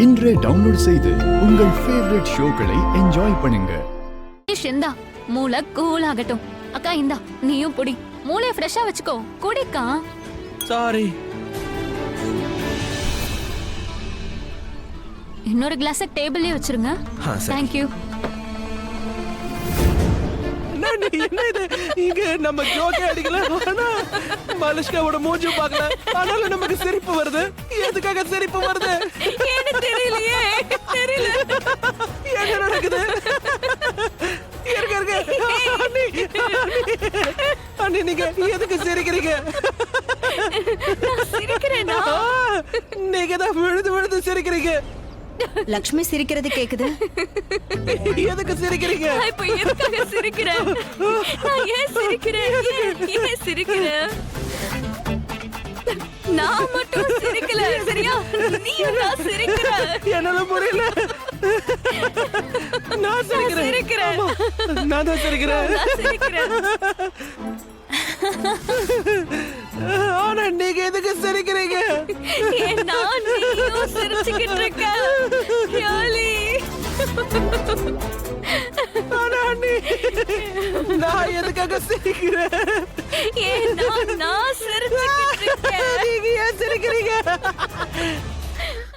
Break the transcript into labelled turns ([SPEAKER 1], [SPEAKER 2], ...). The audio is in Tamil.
[SPEAKER 1] இன்றே டவுன்லோட் செய்து உங்கள் ஃபேவரட் ஷோக்களை என்ஜாய் பண்ணுங்க.
[SPEAKER 2] இந்தா மூளை கூல் ஆகட்டும். அக்கா இந்தா நீயும் பொடி, மூளைய ஃப்ரெஷ்ஷா வச்சுக்கோ. குடிக்கா.
[SPEAKER 3] சாரி.
[SPEAKER 2] இன்னொரு கிளாஸ் டேபிள்லயே வச்சிருங்க. Thank you.
[SPEAKER 3] என்ன இது? இங்க நம்ம ஜோக்கே அடிக்கல, மனுஷ்காவோட மூஞ்சி பார்க்கல, ஆனாலும் நமக்கு சிரிப்பு வருது. எதுக்காக சிரிப்பு வருது
[SPEAKER 2] எனக்கு தெரியலையே. தெரியல
[SPEAKER 3] என்ன நடக்குது. அண்ணி நீங்க எதுக்கு சிரிக்கிறீங்க?
[SPEAKER 2] சிரிக்கிறேனா?
[SPEAKER 3] நீங்க தான் விழுது விழுது சிரிக்கிறீங்க.
[SPEAKER 4] லக்ஷ்மி சிரிக்கிறது கேக்குது.
[SPEAKER 3] எதுக்கு சிரிக்கிறீங்க?
[SPEAKER 2] இப்ப எதுக்காக சிரிக்கிறேன்? நான் ஏன் சிரிக்கிறேன்? ஏன் சிரிக்கிறேன்? நான் மட்டும் சிரிக்கல, சரியா? நீயும் தான் சிரிக்கிற.
[SPEAKER 3] என்னால புரியல. நான் சிரிக்கிறேன். நான் தான் சிரிக்கிறேன். ஆனா நீங்க எதுக்கு சிரிக்கிறீங்க?
[SPEAKER 2] ஏன்னா நீயும் சிரிச்சுக்கிட்டு இருக்க. ரியாலி.
[SPEAKER 3] ஆனா நான் எதுக்காக சிரிக்கிறேன்?
[SPEAKER 2] ஏன்னா நான் சிரிச்சுக்கிட்டு இருக்கேன்.
[SPEAKER 3] நீங்க ஏன் சிரிக்கிறீங்க?